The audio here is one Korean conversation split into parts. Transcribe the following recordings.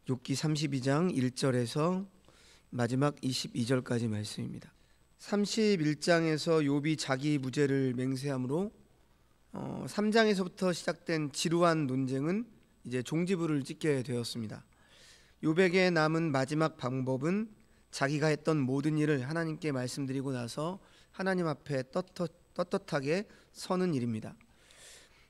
욥기 32장 1절에서 마지막 22절까지 말씀입니다. 31장에서 욥이 자기 무죄를 맹세함으로 3장에서부터 시작된 지루한 논쟁은 이제 종지부를 찍게 되었습니다. 욥에게 남은 마지막 방법은 자기가 했던 모든 일을 하나님께 말씀드리고 나서 하나님 앞에 떳떳하게 서는 일입니다.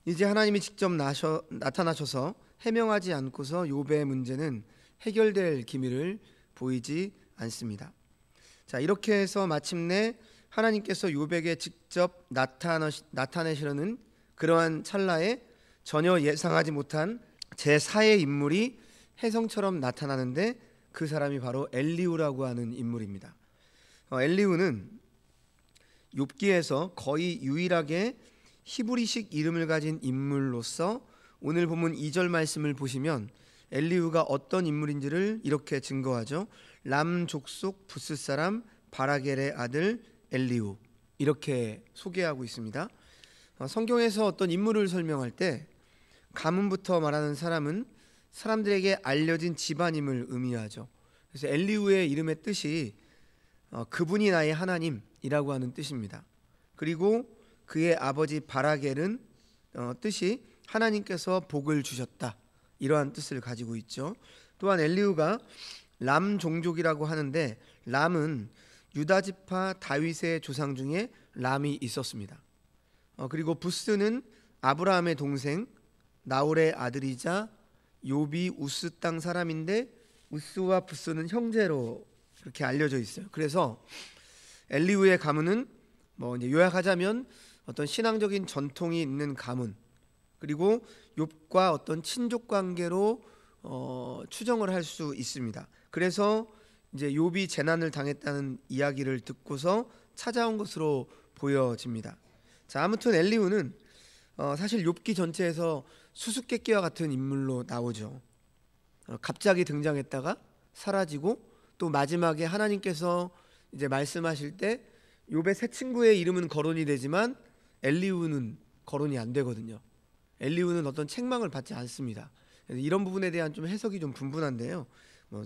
이제 하나님이 직접 나타나셔서 해명하지 않고서 욥의 문제는 해결될 기미를 보이지 않습니다. 자, 이렇게 해서 마침내 하나님께서 욥에게 직접 나타내시려는 그러한 찰나에 전혀 예상하지 못한 제4의 인물이 혜성처럼 나타나는데 그 사람이 바로 엘리후라고 하는 인물입니다. 엘리후는 욥기에서 거의 유일하게 히브리식 이름을 가진 인물로서 오늘 본문 2절 말씀을 보시면 엘리후가 어떤 인물인지를 이렇게 증거하죠. 람 족속 부스 사람 바라겔의 아들 엘리후, 이렇게 소개하고 있습니다. 성경에서 어떤 인물을 설명할 때 가문부터 말하는 사람은 사람들에게 알려진 집안임을 의미하죠. 그래서 엘리후의 이름의 뜻이 그분이 나의 하나님이라고 하는 뜻입니다. 그리고 그의 아버지 바라겔은 뜻이 하나님께서 복을 주셨다, 이러한 뜻을 가지고 있죠. 또한 엘리후가 람 종족이라고 하는데 람은 유다 지파 다윗의 조상 중에 람이 있었습니다. 그리고 부스는 아브라함의 동생 나홀의 아들이자 욥이 우스 땅 사람인데 우스와 부스는 형제로 그렇게 알려져 있어요. 그래서 엘리후의 가문은 이제 요약하자면 어떤 신앙적인 전통이 있는 가문, 그리고 욥과 어떤 친족 관계로 추정을 할 수 있습니다. 그래서 이제 욥이 재난을 당했다는 이야기를 듣고서 찾아온 것으로 보여집니다. 자, 아무튼 엘리후는 사실 욥기 전체에서 수수께끼와 같은 인물로 나오죠. 갑자기 등장했다가 사라지고 또 마지막에 하나님께서 이제 말씀하실 때 욥의 세 친구의 이름은 거론이 되지만 엘리후는 거론이 안 되거든요. 엘리후는 어떤 책망을 받지 않습니다. 이런 부분에 대한 좀 해석이 좀 분분한데요.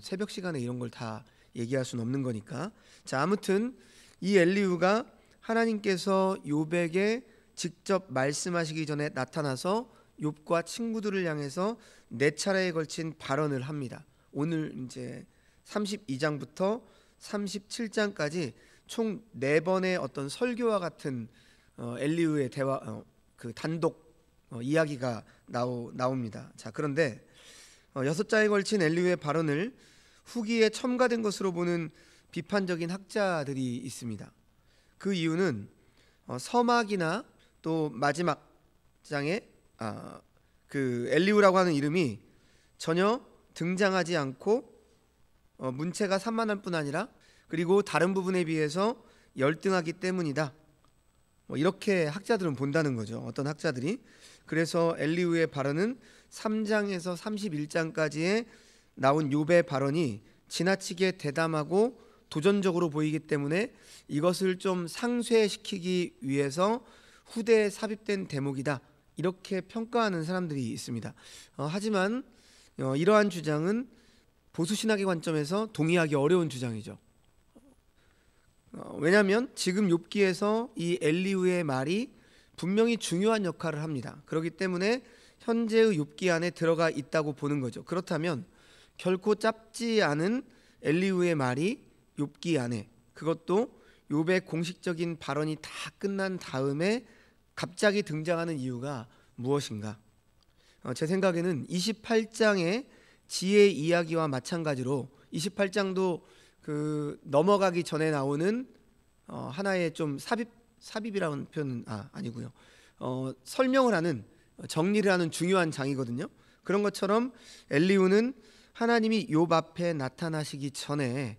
새벽 시간에 이런 걸 다 얘기할 수는 없는 거니까. 자, 아무튼 이 엘리후가 하나님께서 욥에게 직접 말씀하시기 전에 나타나서 욥과 친구들을 향해서 4차례에 걸친 발언을 합니다. 오늘 이제 32장부터 37장까지 총 4번의 어떤 설교와 같은 엘리후의 대화, 그 단독 이야기가 나옵니다. 자, 그런데 6장에 걸친 엘리후의 발언을 후기에 첨가된 것으로 보는 비판적인 학자들이 있습니다. 그 이유는 서막이나 또 마지막 장에 그 엘리후라고 하는 이름이 전혀 등장하지 않고 문체가 산만할 뿐 아니라 그리고 다른 부분에 비해서 열등하기 때문이다, 이렇게 학자들은 본다는 거죠. 어떤 학자들이. 그래서 엘리후의 발언은 3장에서 31장까지의 나온 욥의 발언이 지나치게 대담하고 도전적으로 보이기 때문에 이것을 좀 상쇄시키기 위해서 후대에 삽입된 대목이다, 이렇게 평가하는 사람들이 있습니다. 하지만 이러한 주장은 보수신학의 관점에서 동의하기 어려운 주장이죠. 왜냐하면 지금 욥기에서 이 엘리후의 말이 분명히 중요한 역할을 합니다. 그렇기 때문에 현재의 욥기 안에 들어가 있다고 보는 거죠. 그렇다면 결코 짧지 않은 엘리후의 말이 욥기 안에, 그것도 욥의 공식적인 발언이 다 끝난 다음에 갑자기 등장하는 이유가 무엇인가? 제 생각에는 28장의 지혜 이야기와 마찬가지로 28장도 그 넘어가기 전에 나오는 하나의 좀 삽입이라는 표현은 아니고요. 설명을 하는, 정리를 하는 중요한 장이거든요. 그런 것처럼 엘리후는 하나님이 욥 앞에 나타나시기 전에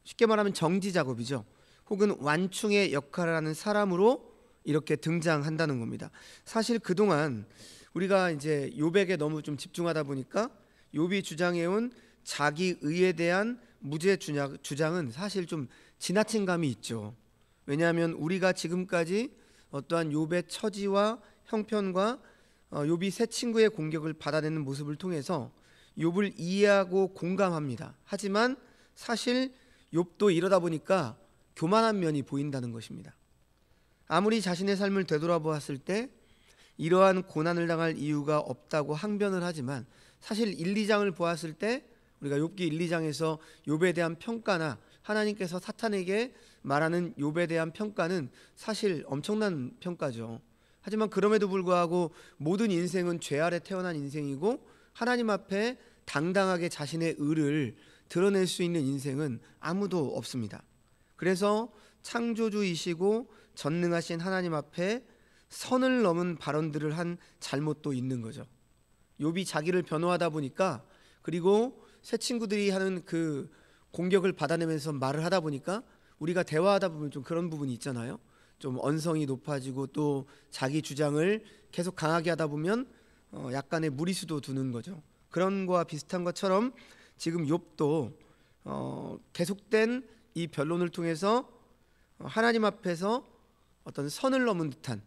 쉽게 말하면 정지 작업이죠. 혹은 완충의 역할을 하는 사람으로 이렇게 등장한다는 겁니다. 사실 그동안 우리가 이제 욥에게 너무 좀 집중하다 보니까 욥이 주장해온 자기 의에 대한 무죄 주장은 사실 좀 지나친 감이 있죠. 왜냐하면 우리가 지금까지 어떠한 욥의 처지와 형편과 욥이 세 친구의 공격을 받아내는 모습을 통해서 욥을 이해하고 공감합니다. 하지만 사실 욥도 이러다 보니까 교만한 면이 보인다는 것입니다. 아무리 자신의 삶을 되돌아보았을 때 이러한 고난을 당할 이유가 없다고 항변을 하지만 사실 1, 2장을 보았을 때 우리가 욥기 1, 2장에서 욥에 대한 평가나 하나님께서 사탄에게 말하는 욥에 대한 평가는 사실 엄청난 평가죠. 하지만 그럼에도 불구하고 모든 인생은 죄 아래 태어난 인생이고 하나님 앞에 당당하게 자신의 의를 드러낼 수 있는 인생은 아무도 없습니다. 그래서 창조주이시고 전능하신 하나님 앞에 선을 넘은 발언들을 한 잘못도 있는 거죠. 욥이 자기를 변호하다 보니까, 그리고 새 친구들이 하는 그 공격을 받아내면서 말을 하다 보니까 우리가 대화하다 보면 좀 그런 부분이 있잖아요. 좀 언성이 높아지고 또 자기 주장을 계속 강하게 하다 보면 약간의 무리수도 두는 거죠. 그런 거와 비슷한 것처럼 지금 욥도 계속된 이 변론을 통해서 하나님 앞에서 어떤 선을 넘은 듯한,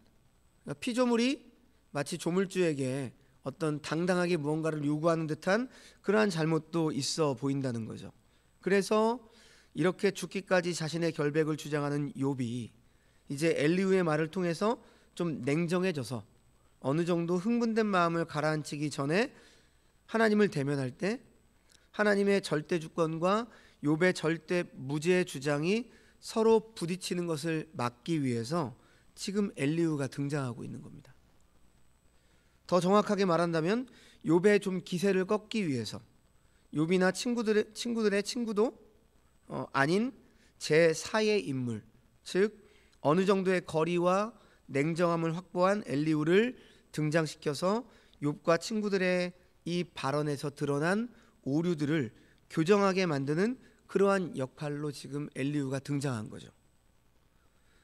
그러니까 피조물이 마치 조물주에게 어떤 당당하게 무언가를 요구하는 듯한 그러한 잘못도 있어 보인다는 거죠. 그래서 이렇게 죽기까지 자신의 결백을 주장하는 욥이 이제 엘리후의 말을 통해서 좀 냉정해져서 어느 정도 흥분된 마음을 가라앉히기 전에 하나님을 대면할 때 하나님의 절대 주권과 욥의 절대 무죄의 주장이 서로 부딪히는 것을 막기 위해서 지금 엘리후가 등장하고 있는 겁니다. 더 정확하게 말한다면 욥의 좀 기세를 꺾기 위해서 욥이나 친구들의 친구도 아닌 제4의 인물, 즉 어느 정도의 거리와 냉정함을 확보한 엘리후를 등장시켜서 욥과 친구들의 이 발언에서 드러난 오류들을 교정하게 만드는 그러한 역할로 지금 엘리후가 등장한 거죠.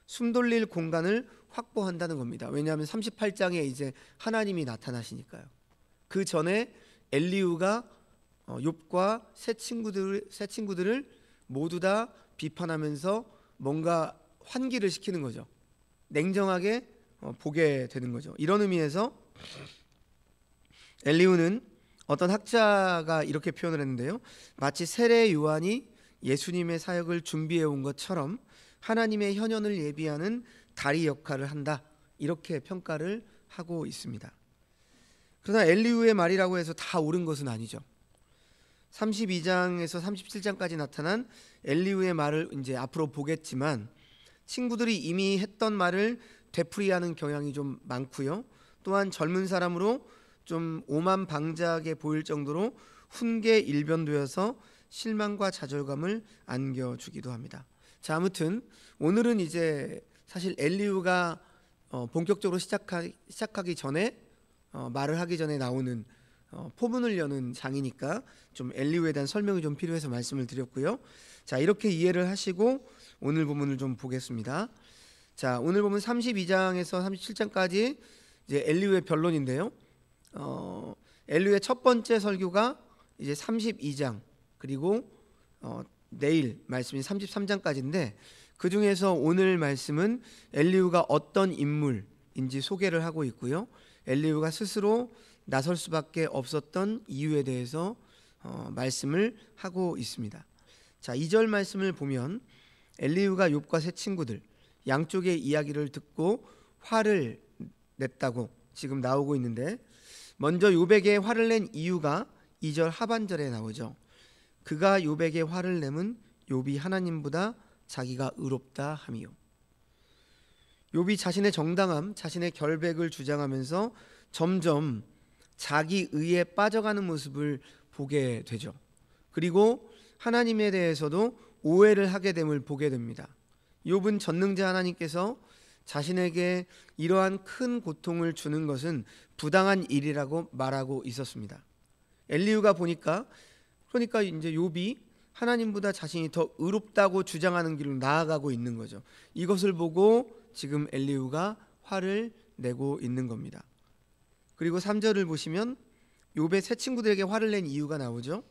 숨 돌릴 공간을 확보한다는 겁니다. 왜냐하면 38장에 이제 하나님이 나타나시니까요. 그 전에 엘리후가 욥과 새 친구들을 모두 다 비판하면서 뭔가 환기를 시키는 거죠. 냉정하게 보게 되는 거죠. 이런 의미에서 엘리후는 어떤 학자가 이렇게 표현을 했는데요. 마치 세례 요한이 예수님의 사역을 준비해 온 것처럼 하나님의 현현을 예비하는 다리 역할을 한다, 이렇게 평가를 하고 있습니다. 그러나 엘리후의 말이라고 해서 다 옳은 것은 아니죠. 32장에서 37장까지 나타난 엘리후의 말을 이제 앞으로 보겠지만 친구들이 이미 했던 말을 되풀이하는 경향이 좀 많고요. 또한 젊은 사람으로 좀 오만방자하게 보일 정도로 훈계일변되어서 실망과 좌절감을 안겨주기도 합니다. 자, 아무튼 오늘은 이제 사실 엘리후가 본격적으로 시작하기 전에 말을 하기 전에 나오는 포문을 여는 장이니까 좀 엘리후에 대한 설명이 좀 필요해서 말씀을 드렸고요. 자, 이렇게 이해를 하시고 오늘 본문을 좀 보겠습니다. 자, 오늘 본문 32장에서 37장까지 이제 엘리후의 변론인데요. 엘리후의 첫 번째 설교가 이제 32장, 그리고 내일 말씀이 33장까지인데 그 중에서 오늘 말씀은 엘리후가 어떤 인물인지 소개를 하고 있고요. 엘리후가 스스로 나설 수밖에 없었던 이유에 대해서 말씀을 하고 있습니다. 자, 2절 말씀을 보면 엘리후가 욥과 새 친구들 양쪽의 이야기를 듣고 화를 냈다고 지금 나오고 있는데, 먼저 욥에게 화를 낸 이유가 2절 하반절에 나오죠. 그가 욥에게 화를 내면 욥이 하나님보다 자기가 의롭다 함이요. 욥이 자신의 정당함, 자신의 결백을 주장하면서 점점 자기 의에 빠져가는 모습을 보게 되죠. 그리고 하나님에 대해서도 오해를 하게 됨을 보게 됩니다. 욥은 전능자 하나님께서 자신에게 이러한 큰 고통을 주는 것은 부당한 일이라고 말하고 있었습니다. 엘리후가 그러니까 이제 욥이 하나님보다 자신이 더 의롭다고 주장하는 길로 나아가고 있는 거죠. 이것을 보고 지금 엘리후가 화를 내고 있는 겁니다. 그리고 3절을 보시면 욥의 새 친구들에게 화를 낸 이유가 나오죠.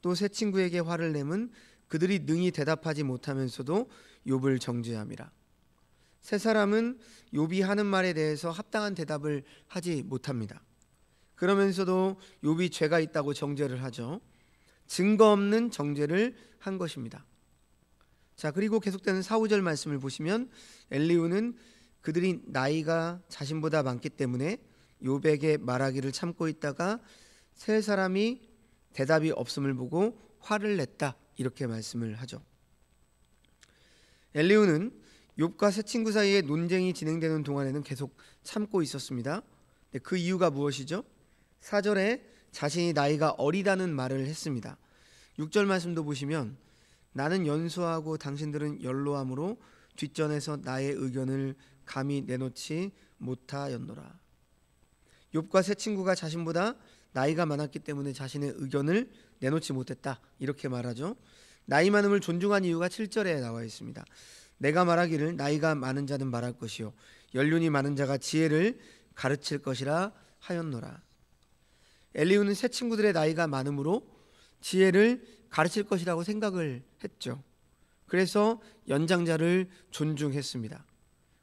또 새 친구에게 화를 내면 그들이 능히 대답하지 못하면서도 욥을 정죄함이라. 세 사람은 욥이 하는 말에 대해서 합당한 대답을 하지 못합니다. 그러면서도 욥이 죄가 있다고 정죄를 하죠. 증거 없는 정죄를 한 것입니다. 자, 그리고 계속되는 4, 5절 말씀을 보시면 엘리후는 그들이 나이가 자신보다 많기 때문에 욥에게 말하기를 참고 있다가 세 사람이 대답이 없음을 보고 화를 냈다, 이렇게 말씀을 하죠. 엘리후는 욥과 세 친구 사이에 논쟁이 진행되는 동안에는 계속 참고 있었습니다. 그 이유가 무엇이죠? 4절에 자신이 나이가 어리다는 말을 했습니다. 6절 말씀도 보시면 나는 연소하고 당신들은 연로함으로 뒷전에서 나의 의견을 감히 내놓지 못하였노라. 욥과 세 친구가 자신보다 나이가 많았기 때문에 자신의 의견을 내놓지 못했다, 이렇게 말하죠. 나이 많음을 존중한 이유가 7절에 나와 있습니다. 내가 말하기를 나이가 많은 자는 말할 것이요 연륜이 많은 자가 지혜를 가르칠 것이라 하였노라. 엘리후는 세 친구들의 나이가 많음으로 지혜를 가르칠 것이라고 생각을 했죠. 그래서 연장자를 존중했습니다.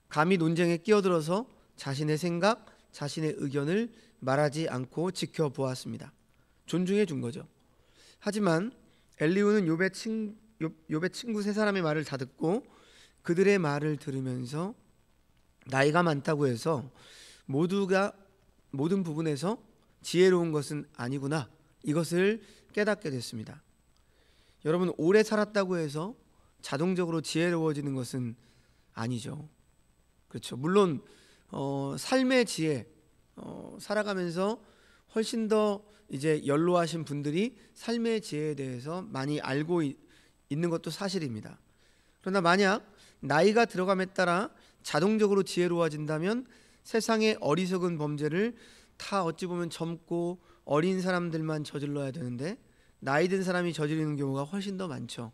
감히 논쟁에 끼어들어서 자신의 생각, 자신의 의견을 말하지 않고 지켜보았습니다. 존중해 준 거죠. 하지만 엘리후는 욥의 친구 세 사람의 말을 다 듣고 그들의 말을 들으면서 나이가 많다고 해서 모든 부분에서 지혜로운 것은 아니구나, 이것을 깨닫게 됐습니다. 여러분, 오래 살았다고 해서 자동적으로 지혜로워지는 것은 아니죠. 그렇죠. 물론 삶의 지혜, 살아가면서 훨씬 더 이제 연로하신 분들이 삶의 지혜에 대해서 많이 알고 있는 것도 사실입니다. 그러나 만약 나이가 들어감에 따라 자동적으로 지혜로워진다면 세상의 어리석은 범죄를 다 어찌 보면 젊고 어린 사람들만 저질러야 되는데 나이 든 사람이 저지르는 경우가 훨씬 더 많죠.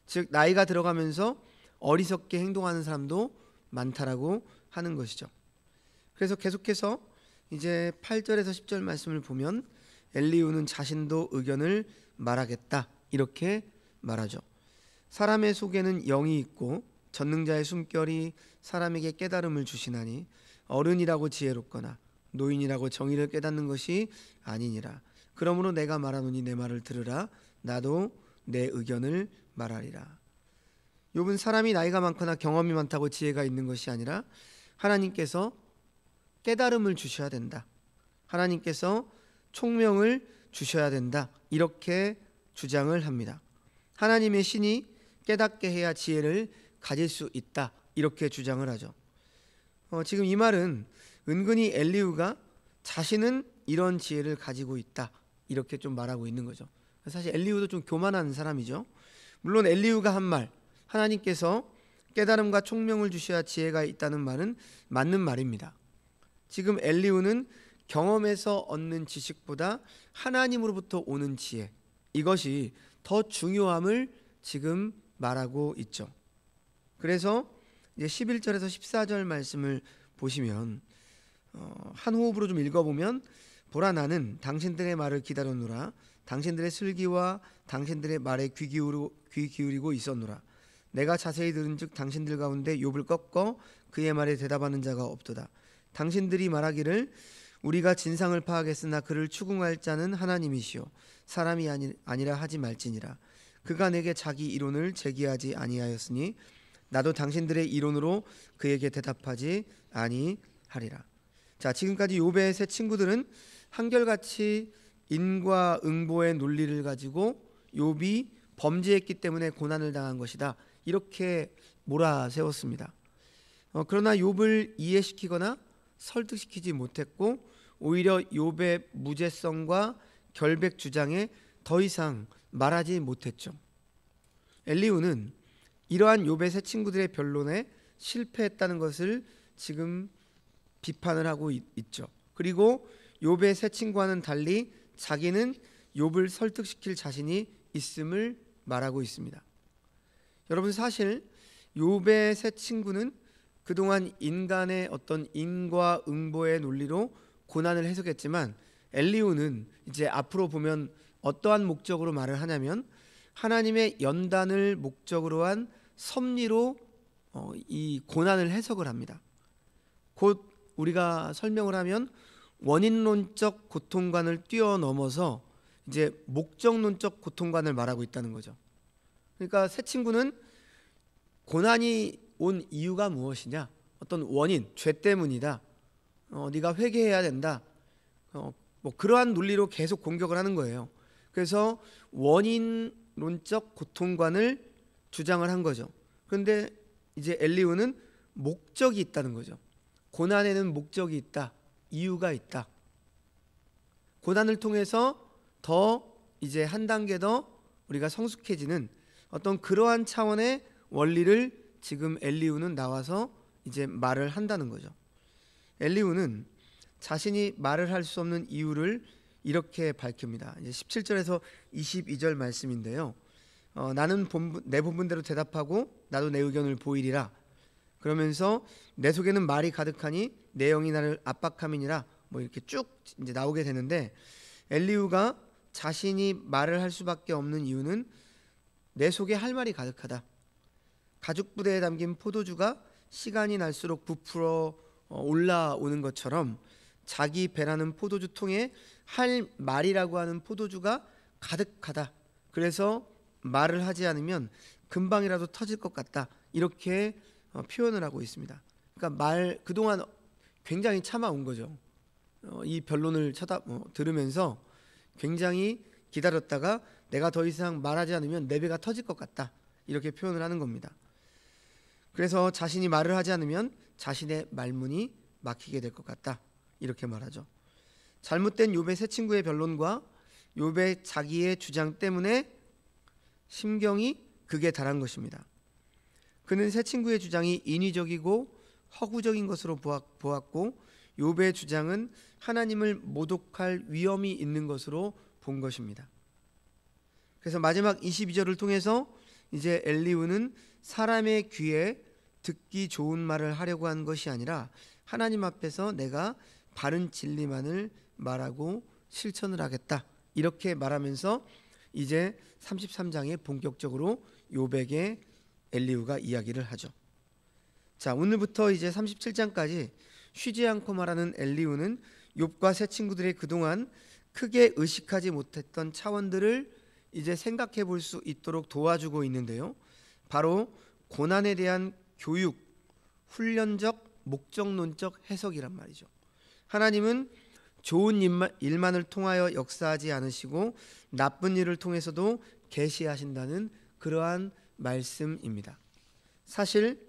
즉 나이가 들어가면서 어리석게 행동하는 사람도 많다라고 하는 것이죠. 그래서 계속해서 이제 8절에서 10절 말씀을 보면 엘리후는 자신도 의견을 말하겠다, 이렇게 말하죠. 사람의 속에는 영이 있고 전능자의 숨결이 사람에게 깨달음을 주시나니 어른이라고 지혜롭거나 노인이라고 정의를 깨닫는 것이 아니니라. 그러므로 내가 말하노니 내 말을 들으라. 나도 내 의견을 말하리라. 욥은 사람이 나이가 많거나 경험이 많다고 지혜가 있는 것이 아니라 하나님께서 깨달음을 주셔야 된다, 하나님께서 총명을 주셔야 된다, 이렇게 주장을 합니다. 하나님의 신이 깨닫게 해야 지혜를 가질 수 있다, 이렇게 주장을 하죠. 지금 이 말은 은근히 엘리후가 자신은 이런 지혜를 가지고 있다, 이렇게 좀 말하고 있는 거죠. 사실 엘리후도 좀 교만한 사람이죠. 물론 엘리후가 한 말, 하나님께서 깨달음과 총명을 주셔야 지혜가 있다는 말은 맞는 말입니다. 지금 엘리후는 경험에서 얻는 지식보다 하나님으로부터 오는 지혜, 이것이 더 중요함을 지금 말하고 있죠. 그래서 이제 11절에서 14절 말씀을 보시면 한 호흡으로 좀 읽어보면 보라, 나는 당신들의 말을 기다렸노라. 당신들의 슬기와 당신들의 말에 귀 기울이고 있었노라. 내가 자세히 들은즉 당신들 가운데 욥을 꺾어 그의 말에 대답하는 자가 없도다. 당신들이 말하기를 우리가 진상을 파하겠으나 그를 추궁할 자는 하나님이시오 사람이 아니라 하지 말지니라. 그가 내게 자기 이론을 제기하지 아니하였으니 나도 당신들의 이론으로 그에게 대답하지 아니하리라. 자, 지금까지 욥의 세 친구들은 한결같이 인과응보의 논리를 가지고 욥이 범죄했기 때문에 고난을 당한 것이다, 이렇게 몰아세웠습니다. 그러나 욥을 이해시키거나 설득시키지 못했고 오히려 욥의 무죄성과 결백 주장에 더 이상 말하지 못했죠. 엘리후는 이러한 욥의 세 친구들의 변론에 실패했다는 것을 지금 비판을 하고 있죠. 그리고 욥의 세 친구와는 달리 자기는 욥을 설득시킬 자신이 있음을 말하고 있습니다. 여러분, 사실 욥의 세 친구는 그동안 인간의 어떤 인과응보의 논리로 고난을 해석했지만 엘리후는 이제 앞으로 보면 어떠한 목적으로 말을 하냐면 하나님의 연단을 목적으로 한 섭리로 이 고난을 해석을 합니다. 곧 우리가 설명을 하면 원인론적 고통관을 뛰어넘어서 이제 목적론적 고통관을 말하고 있다는 거죠. 그러니까 새 친구는 고난이 온 이유가 무엇이냐, 어떤 원인, 죄 때문이다, 네가 회개해야 된다, 뭐 그러한 논리로 계속 공격을 하는 거예요. 그래서 원인론적 고통관을 주장을 한 거죠. 그런데 이제 엘리후는 목적이 있다는 거죠. 고난에는 목적이 있다, 이유가 있다. 고난을 통해서 더 이제 한 단계 더 우리가 성숙해지는 어떤 그러한 차원의 원리를 지금 엘리후는 나와서 이제 말을 한다는 거죠. 엘리후는 자신이 말을 할 수 없는 이유를 이렇게 밝힙니다. 이제 17절에서 22절 말씀인데요. 나는 내 본분대로 대답하고 나도 내 의견을 보이리라. 그러면서 내 속에는 말이 가득하니 내 영이 나를 압박함이니라. 뭐 이렇게 쭉 이제 나오게 되는데, 엘리후가 자신이 말을 할 수밖에 없는 이유는 내 속에 할 말이 가득하다. 가죽 부대에 담긴 포도주가 시간이 날수록 부풀어 올라오는 것처럼 자기 배라는 포도주 통에 할 말이라고 하는 포도주가 가득하다. 그래서 말을 하지 않으면 금방이라도 터질 것 같다. 이렇게 표현을 하고 있습니다. 그러니까 그동안 굉장히 참아온 거죠. 이 변론을 들으면서 굉장히 기다렸다가 내가 더 이상 말하지 않으면 내 배가 터질 것 같다. 이렇게 표현을 하는 겁니다. 그래서 자신이 말을 하지 않으면 자신의 말문이 막히게 될 것 같다. 이렇게 말하죠. 잘못된 욥의 새 친구의 변론과 욥의 자기의 주장 때문에 심경이 극에 달한 것입니다. 그는 새 친구의 주장이 인위적이고 허구적인 것으로 보았고 욥의 주장은 하나님을 모독할 위험이 있는 것으로 본 것입니다. 그래서 마지막 22절을 통해서 이제 엘리후는 사람의 귀에 듣기 좋은 말을 하려고 한 것이 아니라 하나님 앞에서 내가 바른 진리만을 말하고 실천을 하겠다. 이렇게 말하면서 이제 33장에 본격적으로 욥에게 엘리후가 이야기를 하죠. 자, 오늘부터 이제 37장까지 쉬지 않고 말하는 엘리후는 욥과 새 친구들의 그동안 크게 의식하지 못했던 차원들을 이제 생각해 볼 수 있도록 도와주고 있는데요. 바로 고난에 대한 교육, 훈련적, 목적론적 해석이란 말이죠. 하나님은 좋은 일만을 통하여 역사하지 않으시고 나쁜 일을 통해서도 계시하신다는 그러한 말씀입니다. 사실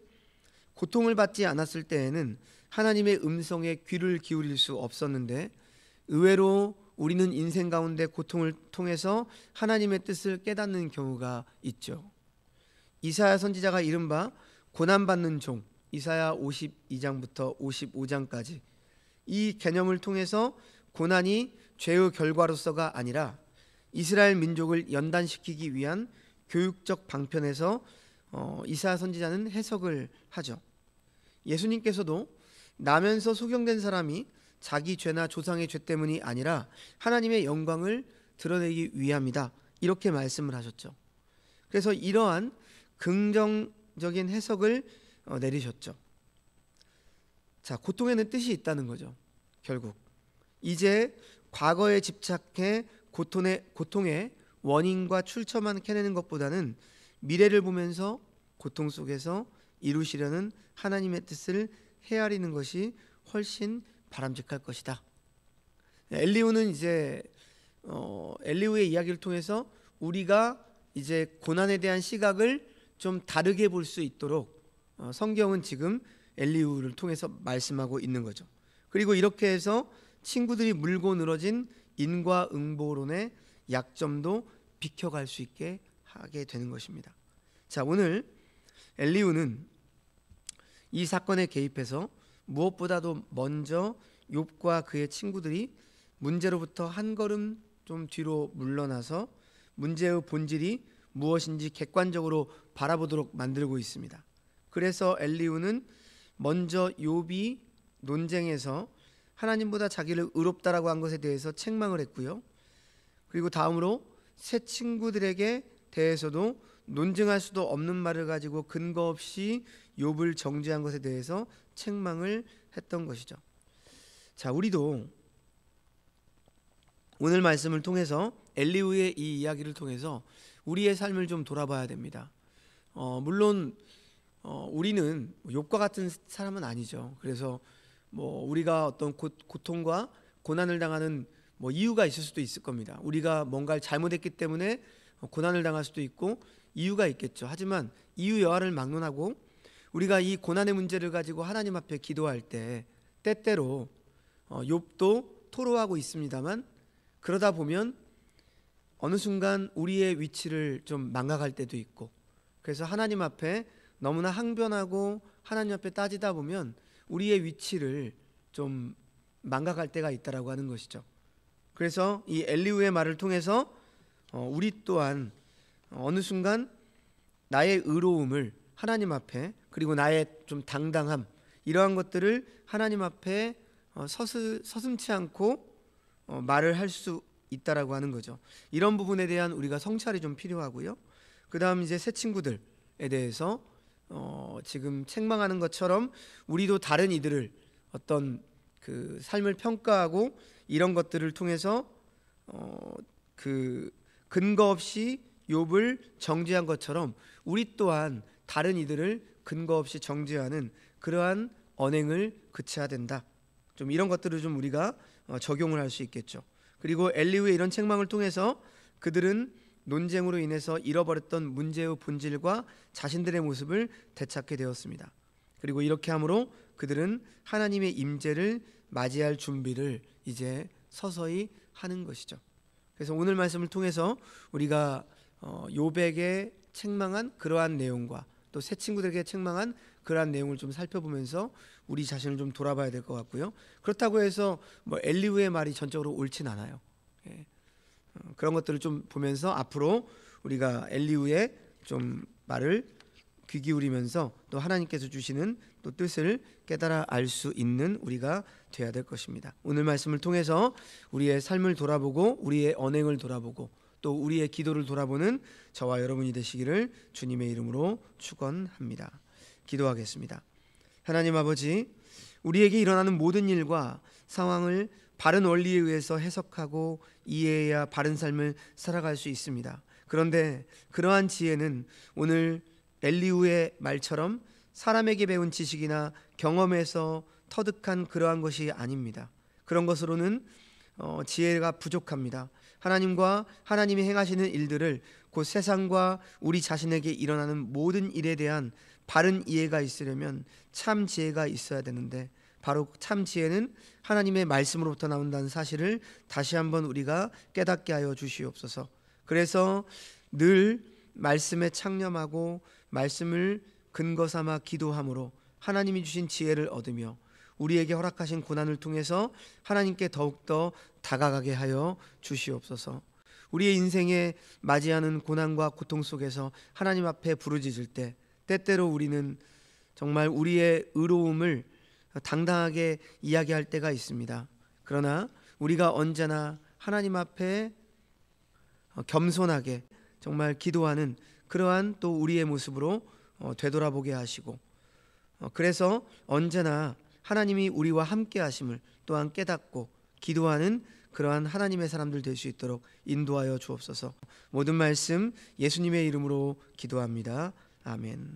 고통을 받지 않았을 때에는 하나님의 음성에 귀를 기울일 수 없었는데, 의외로 우리는 인생 가운데 고통을 통해서 하나님의 뜻을 깨닫는 경우가 있죠. 이사야 선지자가 이른바 고난받는 종, 이사야 52장부터 55장까지 이 개념을 통해서 고난이 죄의 결과로서가 아니라 이스라엘 민족을 연단시키기 위한 교육적 방편에서 이사야 선지자는 해석을 하죠. 예수님께서도 나면서 소경된 사람이 자기 죄나 조상의 죄 때문이 아니라 하나님의 영광을 드러내기 위함이다. 이렇게 말씀을 하셨죠. 그래서 이러한 긍정적인 해석을 내리셨죠. 자, 고통에는 뜻이 있다는 거죠. 결국 이제 과거에 집착해 고통의 원인과 출처만 캐내는 것보다는 미래를 보면서 고통 속에서 이루시려는 하나님의 뜻을 헤아리는 것이 훨씬 바람직할 것이다. 엘리후는 이제 엘리후의 이야기를 통해서 우리가 이제 고난에 대한 시각을 좀 다르게 볼 수 있도록 성경은 지금 엘리후를 통해서 말씀하고 있는 거죠. 그리고 이렇게 해서 친구들이 물고 늘어진 인과응보론의 약점도 비켜갈 수 있게 하게 되는 것입니다. 자, 오늘 엘리후는 이 사건에 개입해서 무엇보다도 먼저 욥과 그의 친구들이 문제로부터 한 걸음 좀 뒤로 물러나서 문제의 본질이 무엇인지 객관적으로 바라보도록 만들고 있습니다. 그래서 엘리후는 먼저 욥이 논쟁에서 하나님보다 자기를 의롭다라고 한 것에 대해서 책망을 했고요. 그리고 다음으로 새 친구들에게 대해서도 논증할 수도 없는 말을 가지고 근거 없이 욥을 정죄한 것에 대해서 책망을 했던 것이죠. 자, 우리도 오늘 말씀을 통해서 엘리후의 이 이야기를 통해서 우리의 삶을 좀 돌아봐야 됩니다. 물론 우리는 욥과 같은 사람은 아니죠. 그래서 우리가 어떤 고통과 고난을 당하는 이유가 있을 수도 있을 겁니다. 우리가 뭔가를 잘못했기 때문에 고난을 당할 수도 있고 이유가 있겠죠. 하지만 이유 여하를 막론하고 우리가 이 고난의 문제를 가지고 하나님 앞에 기도할 때 때때로 욥도 토로하고 있습니다만, 그러다 보면 어느 순간 우리의 위치를 좀 망각할 때도 있고, 그래서 하나님 앞에 너무나 항변하고 하나님 앞에 따지다 보면 우리의 위치를 좀 망각할 때가 있다라고 하는 것이죠. 그래서 이 엘리후의 말을 통해서 우리 또한 어느 순간 나의 의로움을 하나님 앞에, 그리고 나의 좀 당당함, 이러한 것들을 하나님 앞에 서슴지 않고 말을 할 수 있다라고 하는 거죠. 이런 부분에 대한 우리가 성찰이 좀 필요하고요. 그 다음 이제 새 친구들에 대해서 지금 책망하는 것처럼 우리도 다른 이들을 어떤 그 삶을 평가하고 이런 것들을 통해서 그 근거 없이 욥을 정죄한 것처럼 우리 또한 다른 이들을 근거 없이 정죄하는 그러한 언행을 그쳐야 된다. 좀 이런 것들을 좀 우리가 적용을 할 수 있겠죠. 그리고 엘리후의 이런 책망을 통해서 그들은 논쟁으로 인해서 잃어버렸던 문제의 본질과 자신들의 모습을 되찾게 되었습니다. 그리고 이렇게 함으로 그들은 하나님의 임재를 맞이할 준비를 이제 서서히 하는 것이죠. 그래서 오늘 말씀을 통해서 우리가 욥에게 책망한 그러한 내용과 또 새 친구들에게 책망한 그러한 내용을 좀 살펴보면서 우리 자신을 좀 돌아봐야 될 것 같고요. 그렇다고 해서 엘리후의 말이 전적으로 옳진 않아요. 그런 것들을 좀 보면서 앞으로 우리가 엘리후의 좀 말을 귀 기울이면서 또 하나님께서 주시는 또 뜻을 깨달아 알 수 있는 우리가 되어야 될 것입니다. 오늘 말씀을 통해서 우리의 삶을 돌아보고 우리의 언행을 돌아보고 또 우리의 기도를 돌아보는 저와 여러분이 되시기를 주님의 이름으로 축원합니다. 기도하겠습니다. 하나님 아버지, 우리에게 일어나는 모든 일과 상황을 바른 원리에 의해서 해석하고 이해해야 바른 삶을 살아갈 수 있습니다. 그런데 그러한 지혜는 오늘 엘리후의 말처럼 사람에게 배운 지식이나 경험에서 터득한 그러한 것이 아닙니다. 그런 것으로는 지혜가 부족합니다. 하나님과 하나님이 행하시는 일들을, 곧 세상과 우리 자신에게 일어나는 모든 일에 대한 바른 이해가 있으려면 참 지혜가 있어야 되는데, 바로 참 지혜는 하나님의 말씀으로부터 나온다는 사실을 다시 한번 우리가 깨닫게 하여 주시옵소서. 그래서 늘 말씀에 창념하고 말씀을 근거 삼아 기도함으로 하나님이 주신 지혜를 얻으며 우리에게 허락하신 고난을 통해서 하나님께 더욱더 다가가게 하여 주시옵소서. 우리의 인생에 맞이하는 고난과 고통 속에서 하나님 앞에 부르짖을 때 때때로 우리는 정말 우리의 의로움을 당당하게 이야기할 때가 있습니다. 그러나 우리가 언제나 하나님 앞에 겸손하게 정말 기도하는 그러한 또 우리의 모습으로 되돌아보게 하시고, 그래서 언제나 하나님이 우리와 함께 하심을 또한 깨닫고 기도하는 그러한 하나님의 사람들 될 수 있도록 인도하여 주옵소서. 모든 말씀 예수님의 이름으로 기도합니다. 아멘.